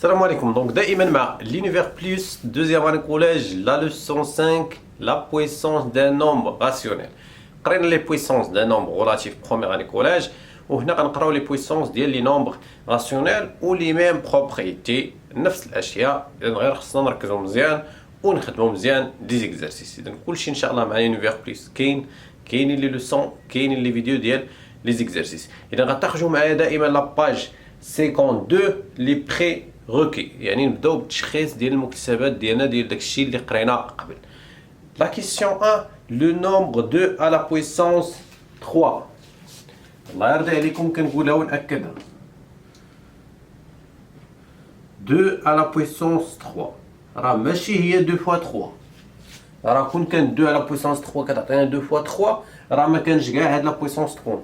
Salam alaikum. Donc, دائما مع l'univers plus, deuxième année collège, la leçon 5, la puissance d'un nombre rationnel. قرينا les puissances d'un nombre relatif première année collège, وهنا غنقراو les puissances ديال les nombres rationnels ou les mêmes propriétés نفس الاشياء. اذا غير خصنا نركزوا مزيان ونخدموا مزيان دي زيكزارسيس. اذا كلشي ان شاء الله مع l'univers plus كاينين لي لوسون كاينين لي فيديو ديال لي زيكزارسيس. اذا غتاخذوا معايا دائما لاباج 52 لي بري روكي، يعني نبداو بالتشخيص ديال المكتسبات ديالنا ديال داكشي اللي قرينا قبل. La question 1, le nombre 2 à la puissance 3. الله يرضي عليكم كنقولها ونأكدها. 2 à la puissance 3 راه ماشي هي 2 fois 3. راه كون كان 2 à la puissance 3 كتعطينا 2 fois 3 راه ما كانش كاع هاد لا puissance 3.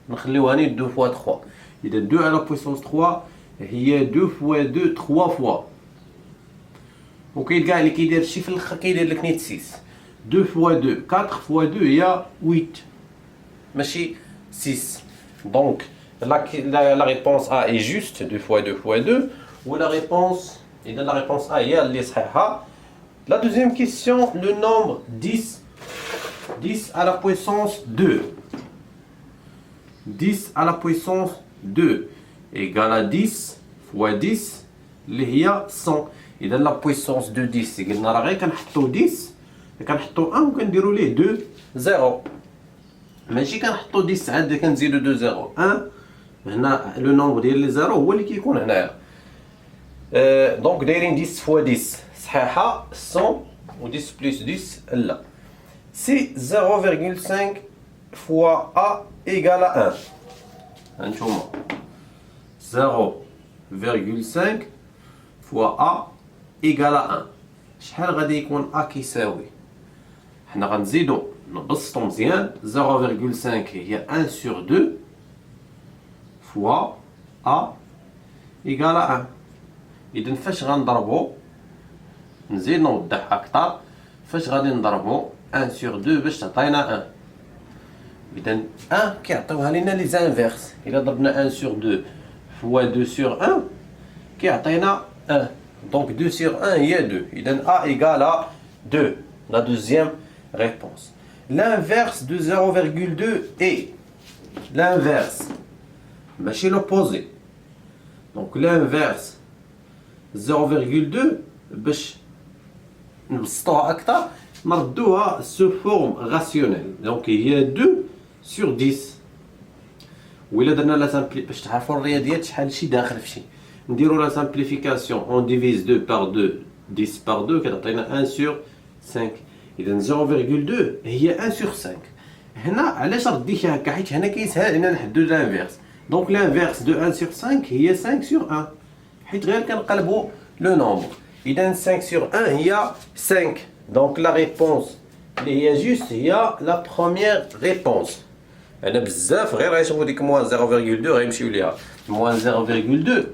نخليوها ني 2 fois 3. إذا 2 à la puissance 3 هي 2 fois 2 3 fois. وكاين كاع اللي كيدير شي في الاخر كيدير لك نيت 6. 2 fois 2 4 fois 2 هي 8 ماشي 6. Donc la réponse A est juste 2 fois 2 fois 2 ou la réponse A هي اللي صحيحة. La deuxième question, le nombre 10 à la puissance 2. 10 à la puissance 2 égale à 10 fois 10 اللي هي 100. إذا لا puissance de 10 قلنا راه غير كنحطو 10 كنحطو 1 وكنديرو ليه 2 0. ماشي كنحطو 10 عاد كنزيدو 2 0 1. هنا لو نومبر ديال لي زيرو هو اللي كيكون هنايا. دونك دايرين 10 فوا 10 صحيحه 100 و 10 بلس 10 لا. سي 0,5 فوا ا ايكال 1. هانتوما 0,5 فوا ا ايكال 1. شحال غادي يكون ا كيساوي؟ حنا غنزيدو نبسطو مزيان. 0,5 هي 1 sur 2 فوا ا ايكال 1. إذا فاش غنضربو نزيد نوضح أكثر. فاش غادي نضربو 1 sur 2 باش تعطينا 1. إذا 1 كيعطيوها لينا لي زانفيرس. إلا ضربنا 1 sur 2 فوا 2 sur 1 كيعطينا 1. Donc 2 sur 1 هي 2. إذا A égale à 2. La deuxième réponse. L'inverse de 0,2 est l'inverse. ماشي l'opposé. Donc l'inverse 0,2 باش نبسطوها أكثر نردوها sous forme rationnelle. Donc هي 2 sur 10. وإلا درنا لا باش تعرفوا الرياضيات شحال شي داخل في شي نديرو لا simplification on divise 2 par 2 10 par 2 كتعطينا 1 sur 5. إذا 0,2 هي 1 sur 5. هنا علاش رديتها هكا؟ حيت هنا كيسهل هنا نحدو لانفيرس. دونك لانفيرس دو 1 sur 5 هي 5 sur 1 حيت غير كنقلبو لو نومبر. إذا 5 sur 1 هي 5. دونك لا ريبونس اللي هي جوست هي لا بروميير ريبونس. أنا بزاف غير غيشوفو ديك موان 0,2 غيمشيو ليها. موان 0,2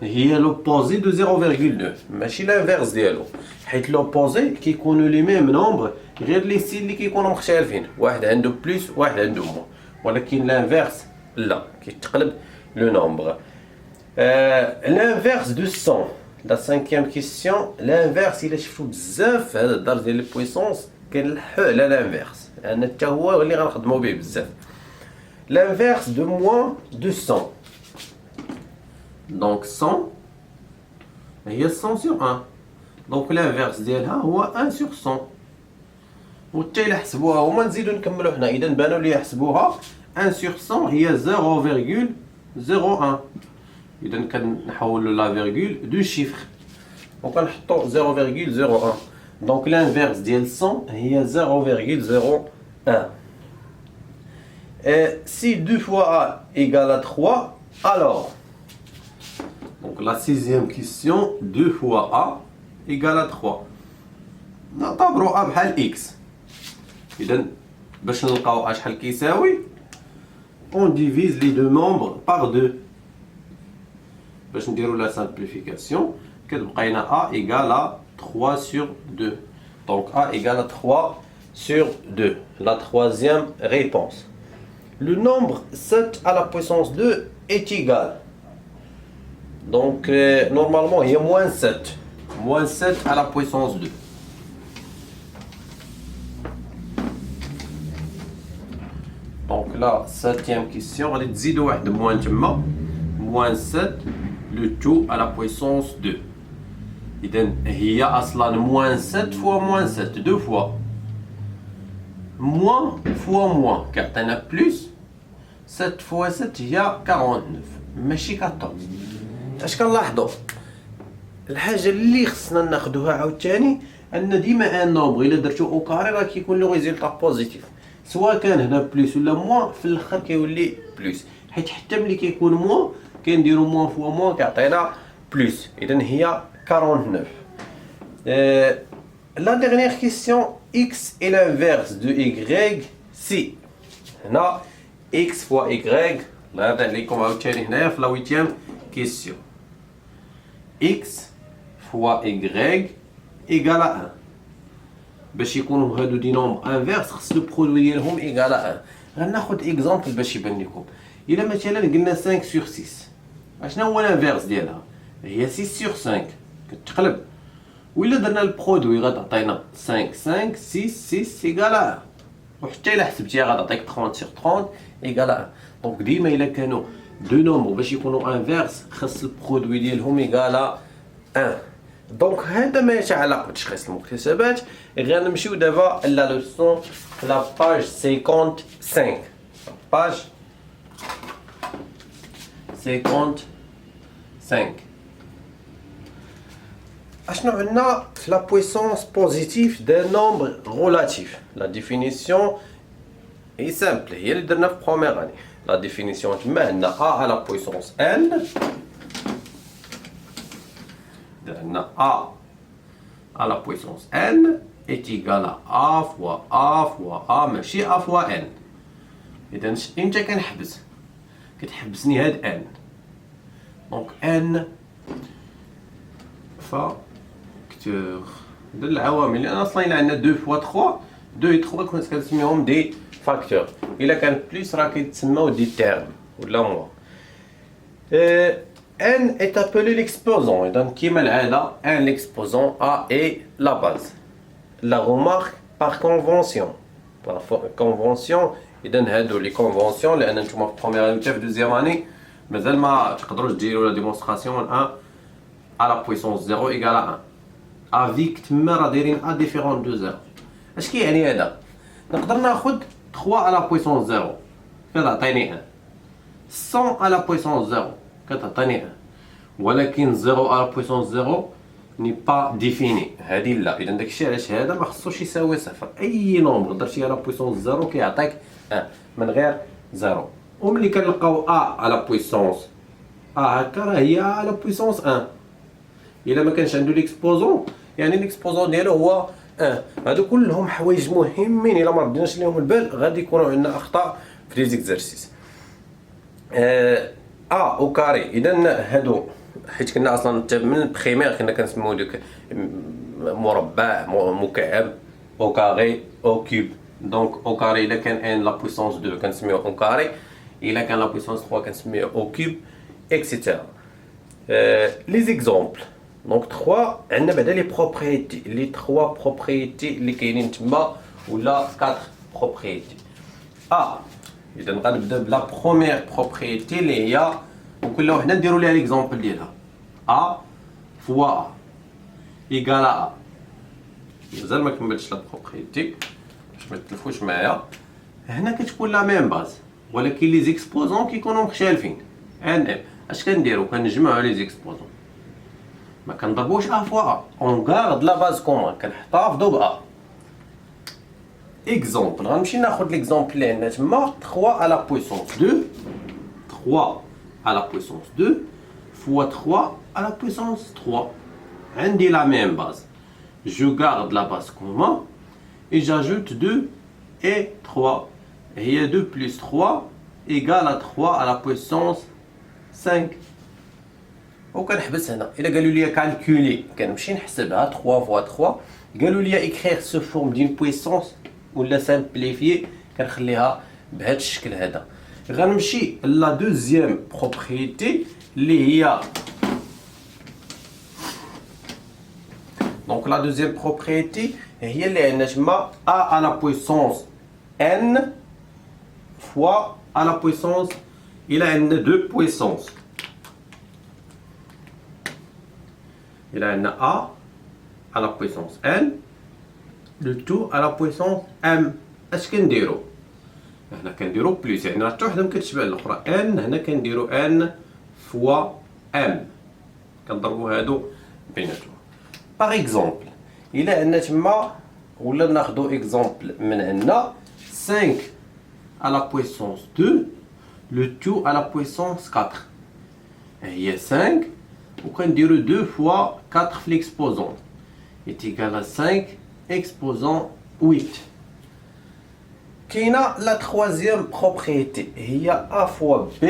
هي لوبوزي دو 0,2 ماشي لانفيرس ديالو، حيت لوبوزي كيكونوا لي ميم نومبر غير لي سين اللي كيكونوا مختلفين، واحد عنده بلس واحد عنده موان. ولكن لانفيرس لا كيتقلب لو نومبر. l'inverse de 100. La cinquième question, l'inverse il شفتو بزاف في هذا الدرس ديال البويسونس كنلحو على l'inverse لأن حتى هو اللي غنخدمو به بزاف. l'inverse de moins de 100. donc 100 هي 100 sur 1. donc l'inverse ديالها هو 1 sur 100. وحتى إلا حسبوها هما نزيدو نكملو حنا. إذا بانوا لي يحسبوها 1 sur 100 هي 0,01. إذا كنحولو لا فيرغول دو شيفر وكنحطو 0,01. دونك لانفيرس ديال 100 هي 0,01. Si 2 fois A égale à 3, alors donc la sixième question 2 fois A égale à 3. نعتبرو A بحال X. إذا باش نلقاو A شحال كيساوي on divise les deux membres par 2. باش نديرو لا simplification كتبقى لنا A égale à 3 sur 2. Donc A égale à 3 sur 2. La troisième réponse. Le nombre 7 à la puissance 2 est égal Donc, normalement, il y a moins 7. Moins 7 à la puissance 2. Donc là, septième question. On va dire de moins moins 7, le tout à la puissance 2. Il y a aslan moins 7 fois moins 7, deux fois. Moins fois moins, car tu as plus. 7 fois 7 il y a 49. ماشي 14. اش كنلاحظوا الحاجه اللي خصنا ناخذوها عاوتاني ان ديما ان نومبر الا درتو او كاري راه كيكون لو ريزولطا بوزيتيف سواء كان هنا بلس ولا موان في الاخر كيولي بلس حيت حتى ملي كيكون موان كنديرو موان فوا موان كيعطينا بلس اذا هي 49. La dernière question, x est l'inverse de y si هنا x fois y الله يرضي عليكم عاوتاني هنايا في لا 8e question x fois y égale à 1 باش يكونوا هادو دي نومبر انفيرس خص لو برودوي ديالهم ايغال 1. غناخد اكزامبل باش يبان لكم. الا مثلا قلنا 5 sur 6 اشنو هو الانفيرس ديالها؟ هي 6 sur 5 كتقلب. وإلا درنا البرودوي غتعطينا 5 6 6 ايغال 1 وحتى الا حسبتيها غتعطيك 30 sur 30 ايغال 1. دونك ديما الا كانوا دو نومبر باش يكونوا انفيرس خص البرودوي ديالهم ايغال 1. دونك هذا ما يتعلق بتشخيص المكتسبات. غنمشيو دابا لا لوسون في لا باج 55. باج 55 اشنو عندنا في لا بويسونس بوزيتيف دان نومبر رولاتيف. لا ديفينيسيون اي سامبل هي اللي درنا في بروميير اني. لا ديفينيسيون تما عندنا ا على بويسونس ان درنا a à la puissance n est égal à a fois a ماشي a fois n. إذا إمتى كنحبس؟ كتحبسني هاد n. دونك n فاكتور د العوامل لأن أصلا إلا عندنا 2 fois 3 2 و 3 كنسميهم دي فاكتور. إلا كان بليس راه كيتسماو دي تيرم ولا موان. n est appelé l'exposant. Donc, qui est n l'exposant A est la base. La remarque par convention. Par convention, إذن هادو les conventions لأن نتوما في première année في deuxième année مازال ما تقدروش ديروا la démonstration 1 à la puissance 0 égale à 1. Avec تما راه دايرين a différent de 0. اش كيعني هذا؟ نقدر ناخذ 3 à la puissance 0 كتعطيني 1. 100 à la puissance 0 كتعطيني 1. ولكن 0 à la puissance 0 ني با ديفيني. هذه لا. اذا داكشي علاش هذا ما خصوش يساوي صفر. اي نومبر درتيه على بويسونس 0 كيعطيك 1 من غير 0. وملي كنلقاو ا على بويسونس ا هكا راه هي على بويسونس 1. الا ما كانش عنده ليكسبوزون يعني ليكسبوزون ديالو هو 1. هادو كلهم حوايج مهمين الا ما رديناش ليهم البال غادي يكونوا عندنا اخطاء في لي زيكزارسيس. ا او كاري. اذا هادو حيت كنا اصلا من البريمير كنا كنسميو ديك مربع مكعب او كاري او كوب. دونك او كاري الا كان ان لا بويسونس 2 كنسميوه او كاري. الا كان لا بويسونس 3 كنسميوه او كوب اكسيتيرا. لي زيكزامبل. دونك 3 عندنا بعدا لي بروبريتي. لي 3 بروبريتي اللي كاينين تما ولا 4 بروبريتي. اذا غنبدا بلا بروميير بروبريتي اللي هي وكل وحده نديرو ليها ليكزامبل ديالها. ا فوا ا ايكال ا. مازال ما كملتش لا بروبريتي باش ما تلفوش معايا. هنا كتكون لا ميم باز ولكن لي زيكسبوزون كيكونوا مختلفين. ان ام اش كنديرو؟ كنجمعوا لي زيكسبوزون ما كنضربوش ا فوا ا. اون غارد لا باز كومون كنحتفظوا ب Exemple, غنمشي ناخذ l'exemple اللي عندنا تما 3 à la puissance 2 3 à la puissance 2 fois 3 à la puissance 3. عندي la même base. Je garde la base commune et j'ajoute 2 et 3. هي 2 plus 3 égale à 3 à la puissance 5. وكنحبس هنا. إلا قالوا لي كالكولي كنمشي نحسبها 3 fois 3. قالوا لي écrire sous forme d'une puissance ولا سامبليفي كنخليها بهذا الشكل هذا. غنمشي لا دوزيام بروبريتي اللي هي Donc la deuxième propriété هي اللي عندنا تما a à la puissance n fois à la puissance il a عندنا deux puissances. il a عندنا a à la puissance n le tout à la puissance m. اش كنديرو هنا؟ كنديرو بلس، يعني حتى وحده ما كتشبه الاخرى. n هنا كنديرو n فوا m، كنضربو هادو بيناتهم. باغ اكزومبل الا عندنا تما، ولا ناخدو اكزومبل من عندنا 5 à la puissance 2 le tout à la puissance 4 هي 5 وكنديرو 2 fois 4 في l'exposant est égal à 5 exposant 8. كاينه لا troisième propriété هي a fois b.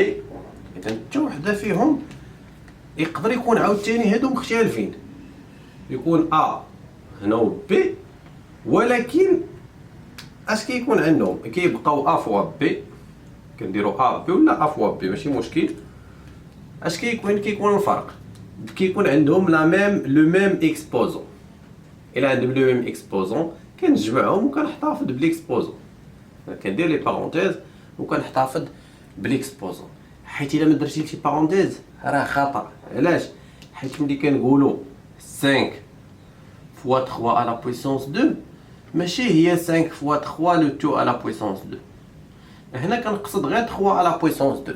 اذا حتى وحده فيهم يقدر يكون عاوتاني هادو مختلفين، يكون a هنا و b، ولكن اش كيكون عندهم؟ كيبقاو a فوا b، كنديرو a b ولا a فوا b ماشي مشكل. اش كيكون الفرق؟ كيكون عندهم لا ميم لو ميم اكسبوزون. الا عندهم لو ميم اكسبوزون كنجمعهم وكنحتفظ بالاكسبوزون، كندير لي بارونتيز وكنحتفظ بالاكسبوزون. حيت الا ما درتي شي بارونتيز راه خطا. علاش؟ حيت ملي كنقولوا 5 fois 3 à la puissance 2 ماشي هي 5 fois 3 le tout à la puissance 2. هنا كنقصد غير 3 à la puissance 2.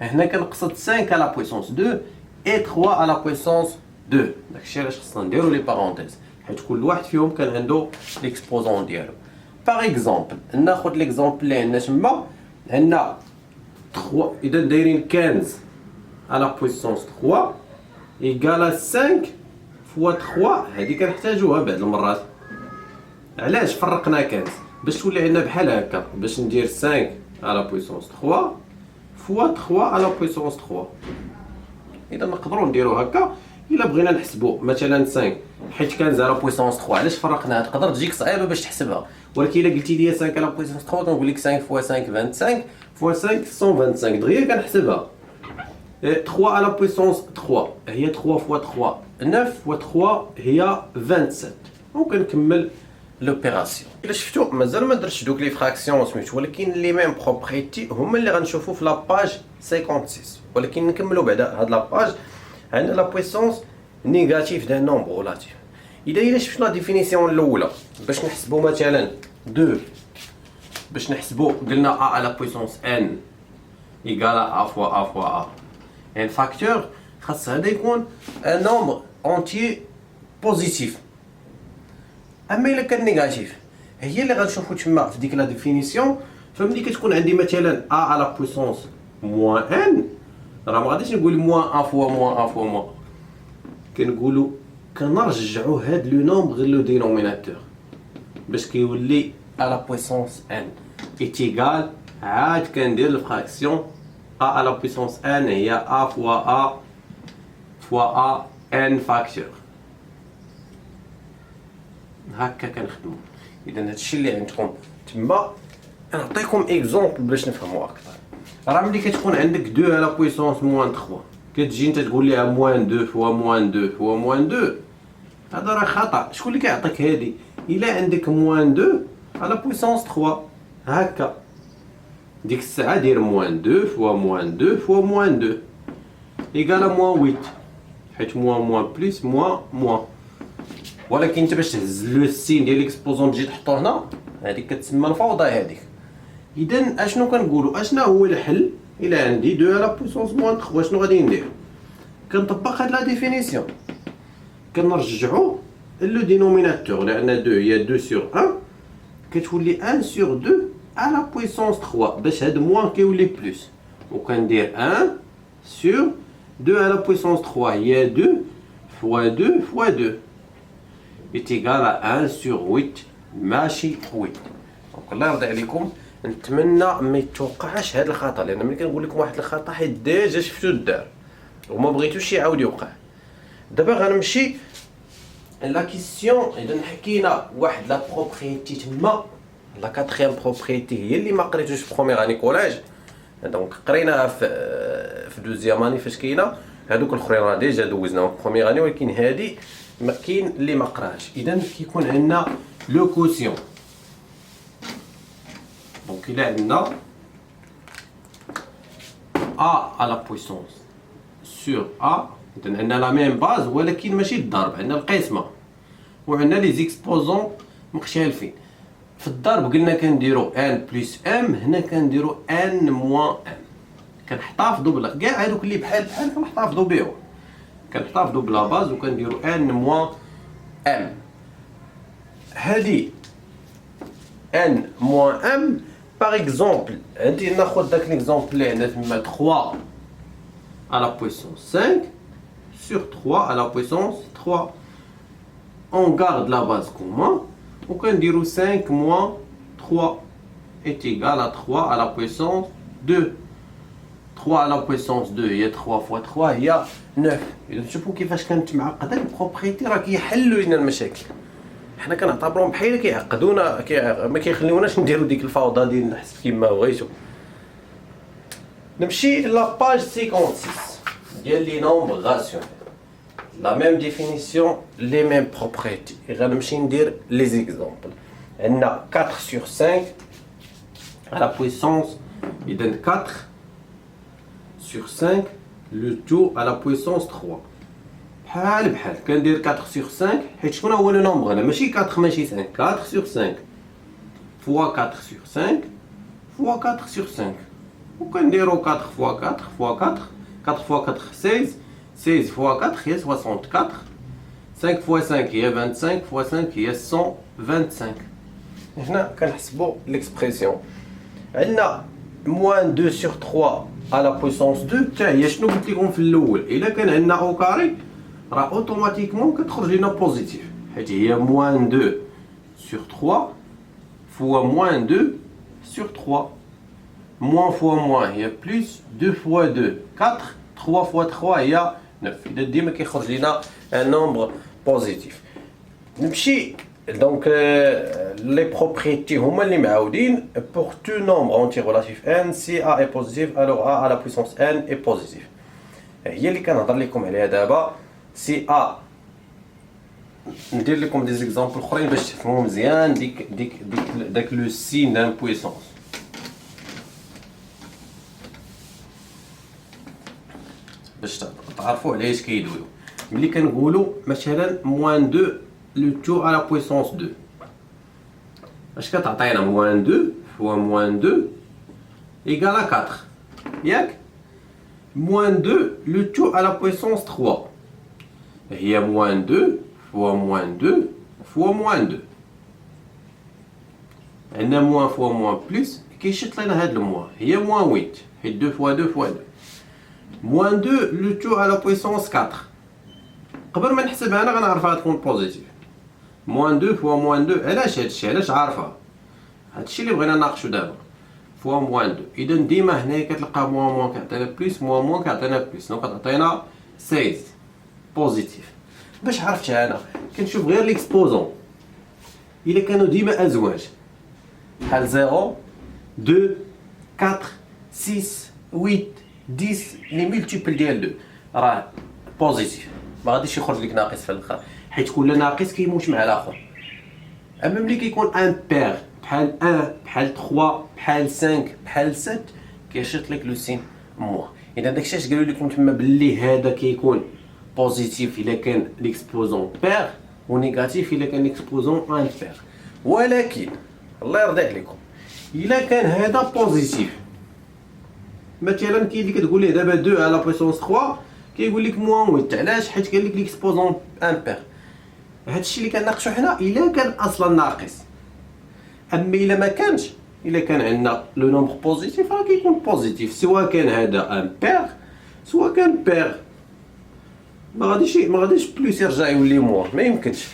هنا كنقصد 5 à la puissance 2 et 3 à la puissance 2. داكشي علاش خصنا نديرو لي بارونتيز، حيت كل واحد فيهم كان عنده ليكسبوزون ديالو. باغ اكزومبل ناخذ ليكزومبل اللي عندنا تما، عندنا 3 اذا دايرين 15 à la puissance 3 égale à 5 fois 3. هذه كنحتاجوها بعض المرات. علاش فرقنا 15؟ باش تولي عندنا بحال هكا، باش ندير 5 à la puissance 3 fois 3 à la puissance 3. اذا نقدروا نديرو هكا. الا بغينا نحسبوا مثلا 5 حيت كان 0 puissance 3، علاش فرقناها؟ تقدر تجيك صعيبه باش تحسبها، ولكن الا قلتي لي 5 à la puissance 3 كنقول لك 5 fois 5 25 fois 5 125 دغيا كنحسبها. 3 à la puissance 3 هي 3 fois 3 9 fois 3 هي 27. وكنكمل لوبيراسيون. الا شفتوا مازال ما درتش دوك لي فراكسيون سميتو، ولكن لي ميم بروبريتي هما اللي غنشوفوا في لاباج 56. ولكن نكملوا بعدا هاد لاباج. عندنا لا بويسونس نيجاتيف دان نومبر ريلاتيف. الا شفنا لا ديفينيسيون الاولى باش نحسبوا مثلا 2، باش نحسبوا قلنا a à la puissance n égale à a fois a fois a. يعني فاكتور خاص هذا يكون ان نومبر اونتيي بوزيتيف. اما الا كان نيجاتيف هي اللي غنشوفوا تما في ديك لا ديفينيسيون. فملي كتكون عندي مثلا a à la puissance moins n، راه ما غاديش نقول موان a fois moins a fois moins، كنقولوا كنرجعوا هاد لو نومبر غير لو دينوميناتور باش كيولي à la puissance n est égal. عاد كندير الفراكسيون a à la puissance n هي a fois a n فاكتور. هكا كنخدموا. اذا هادشي اللي عندكم تما. نعطيكم اكزومبل باش نفهموا اكثر. راه ملي كتكون عندك 2 à la puissance moins 3 كتجي انت تقول ليها موان 2 فوا موان 2 فوا موان 2، هذا راه خطا. شكون اللي كيعطيك هادي؟ الا عندك موان 2 à la puissance 3 هكا، ديك الساعه دير موان 2 فوا موان 2 فوا موان 2 ايكال موان 8، حيت موان بلس موان. ولكن انت باش تهز لو السين ديال ليكسبوزون تجي تحطو هنا، هذيك كتسمى الفوضى هذيك. اذا اشنو كنقولوا؟ اشنا هو الحل؟ الا عندي 2 على بويسونس موان 3 شنو غادي ندير؟ كنطبق هاد لا ديفينيسيون، كنرجعو لو دينوميناتور. لان 2 هي 2 sur 1 كتولي 1 sur 2 على بويسونس 3 باش هاد موان كيولي بلس، وكندير 1 sur 2 على بويسونس 3 هي 2 fois 2 fois 2 est égal à 1 sur 8 ماشي 8. دونك الله يرضي عليكم، نتمنى ما يتوقعش هذا الخطا، لان ملي كنقول لكم واحد الخطا حيت ديجا شفتو الدار وما بغيتوش يعاود يوقع. دابا غنمشي لا كيسيون. اذا حكينا واحد لا بروبريتي تما، لا كاتريام بروبريتي هي اللي ما قريتوش في بروميير اني كولاج، دونك قريناها في دوزيام اني فاش كاينه. هادوك الاخرين راه ديجا دوزناهم في بروميير اني، ولكن هادي كاين اللي ما قراهاش. اذا كيكون عندنا لو كوسيون. دونك الى عندنا a à la puissance sur a، اذا عندنا لا ميم باز ولكن ماشي الضرب، عندنا القسمه وعندنا لي زيكسبوزون مختلفين. في الضرب قلنا كنديرو ان بلس ام، هنا كنديرو ان موان ام. كنحتفظوا بلا كاع هادوك اللي بحال كنحتفظوا بهم، كنحتفظوا بلا باز وكنديرو ان موان ام. هادي ان موان ام باغ اكزومبل، عندي ناخذ داك ليكزومبل اللي عندنا تما 3 à la puissance 5 sur 3 à la puissance 3. On garde la base commune. On peut dire 5 moins 3 est égal à 3 à la puissance 2. 3 à la puissance 2 هي 3 fois 3 هي 9. إذا شوفوا كيفاش كانت معقدة البروبريتي، راه كيحلوا لنا المشاكل. حنا كنعتبروهم بحال كيعقدونا، ما كيخليوناش نديرو ديك الفوضى ديال نحسب كيما بغيتو. نمشي لا باج 56 ديال لي نومبر راسيونيل. La même définition, les mêmes propriétés. Et je vais dire les exemples. On a 4 sur 5 à la puissance, il donne 4 sur 5, le tout à la puissance 3. بحال كندير 4 sur 5 حيت شكون هو لو نومبر هنا، ماشي 4 ماشي 5، 4 sur 5 fois 4 sur 5 fois 4 sur 5. وكنديرو 4 fois 4 fois 4، 4 fois 4 16، 16 fois 4 هي 64، 5 fois 5 هي 25 fois 5 هي 125. هنا كنحسبوا l'expression. عندنا moins 2 sur 3 à la puissance 2 حتى هي شنو قلت لكم في الاول، الا كان عندنا او كاري راه اوتوماتيكمون كتخرج لنا بوزيتيف، حيت هي moins 2 sur 3 fois moins 2 sur 3. moins fois moins هي plus 2 fois 2 4، 3 fois 3 هي 9. إذا ديما كيخرج لنا ان نومبر بوزيتيف. نمشي دونك لي بروبريتي هما اللي معاودين. pour tout nombre entier relatif n si a est positif alors a à la puissance n est positif. هي اللي كنهضر لكم عليها دابا. si a ندير لكم دي زيكزامبل اخرين باش تفهموا مزيان داك لو سين دان بويسونس. باش تعرفوا علاش كيدويو. ملي كنقولوا مثلا موان 2 لو تو على بويسونس 2، اش كتعطينا موان 2 فوا موان 2 ايكال 4 ياك. موان 2 لو تو على بويسونس 3 هي موان 2 فوا موان 2 فوا موان 2. عندنا موان فوا موان بلس كيشط لنا هاد الموان هي موان 8 حيت 2 فوا 2 فوا 2. moins 2 le tout à la puissance 4. قبل ما نحسبها انا غنعرفها تكون بوزيتيف. moins 2 fois moins 2 علاش هادشي علاش عارفها؟ هادشي اللي بغينا نناقشو دابا. fois moins 2 اذا ديما هنايا كتلقى موان موان كيعطينا بلس، موان موان كيعطينا بلس، دونك كتعطينا 16 بوزيتيف. باش عرفتها انا كنشوف غير ليكسبوزون الا كانوا ديما ازواج بحال 0 2 4 6 8 10 لي مولتيبل ديال 2 راه بوزيتيف، ما غاديش يخرج لك ناقص في الاخر حيت كل ناقص كيموت مع الاخر. اما ملي كيكون ان بير بحال 1 بحال 3 بحال 5 بحال 7 كيشط لك لو سين موان. اذا داكشي اش قالوا لكم تما باللي هذا كيكون بوزيتيف الا كان ليكسبوزون بير ونيجاتيف الا كان ليكسبوزون ان بير. ولكن الله يرضي عليكم الا كان هذا بوزيتيف، مثلا كاين اللي كتقول ليه دابا 2 على بويسونس 3 كيقول لك موان 8. علاش؟ حيت قال لك ليكسبوزون ان بير. هادشي اللي كنناقشوا حنا الا كان اصلا ناقص. اما الا ما كانش، الا كان عندنا لو نومبر بوزيتيف راه كيكون بوزيتيف سواء كان هذا ان بير سواء كان بير. ما غاديش بلوس يرجع يولي موان، ما يمكنش.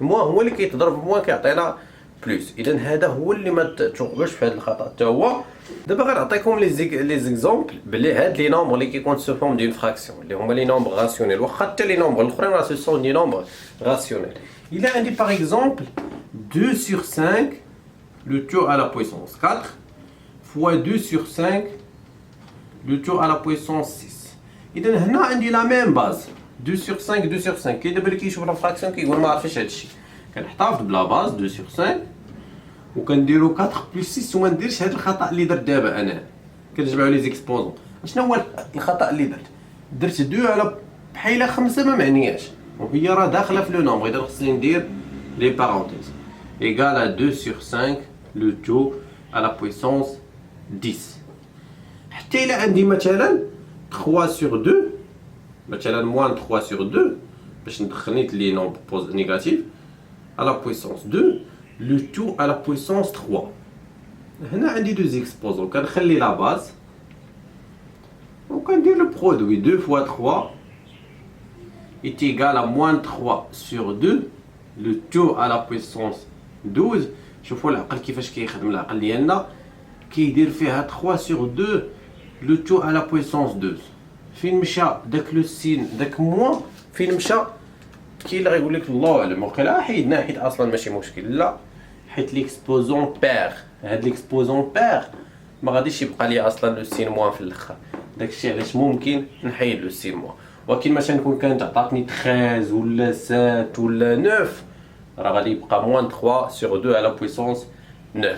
موان هو اللي كيتضرب موان كيعطينا بلوس. اذا هذا هو اللي ما توقعوش في هذا الخطا حتى هو. دابا غنعطيكم لي زيكزامبل بلي هاد لي نومبر اللي كيكون سو فورم دون فراكسيون اللي هما لي نومبر راسيونيل، واخا حتى لي نومبر الاخرين راه سو سون دي نومبر راسيونيل. الا عندي باغ اكزومبل 2 sur 5 le tout à la puissance 4 fois 2 sur 5 le tout à la puissance 6. اذا هنا عندي لا ميم باز 2 sur 5 2 sur 5. كي دابا اللي كيشوف لا فراكسيون كيقول ما عرفش هادشي، كنحتفظ بلا باز 2 sur 5 وكنديرو 4 بلس 6 وما نديرش هاد الخطا اللي درت دابا انا. كنجمعوا لي زيكسبوزون. شنو هو الخطا اللي درت 2 على بحال 5 ما معنياش، وهي راه داخله في لو نومبر. اذا خصني ندير لي بارونتيز égal à 2 sur 5 le tout à la puissance 10. حتى إلا عندي مثلا 3 sur 2 مثلا moins 3 sur 2 باش ندخل نيت لي نومبر نيجاتيف à la puissance 2 le tout à la puissance 3. هنا عندي دو زيكسبوزون كنخلي لا باز وكندير لو برودوي 2 fois 3 est égal à moins 3 sur 2 le tout à la puissance 12. شوفوا العقل كيفاش كيخدم. العقل ديالنا كيدير فيها 3 sur 2 le tout à la puissance 12. فين مشى داك لو سين داك موان فين مشى كاين اللي غيقول لك الله اعلم وقيلا حيدناه حيت اصلا ماشي مشكل. لا حيت ليكسبوزون بير هاد ليكسبوزون بير ما غاديش يبقى لي اصلا لو سين موان في الاخر. داكشي علاش ممكن نحيد لو سين موان. ولكن مثلا كون كانت عطاتني 13 ولا 7 ولا 9 راه غادي يبقى موان 3 sur 2 على بويسونس 9.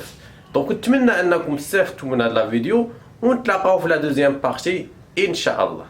دونك نتمنى انكم استفدتوا من هاد لا فيديو ونتلاقاو في لا دوزيام بارتي ان شاء الله.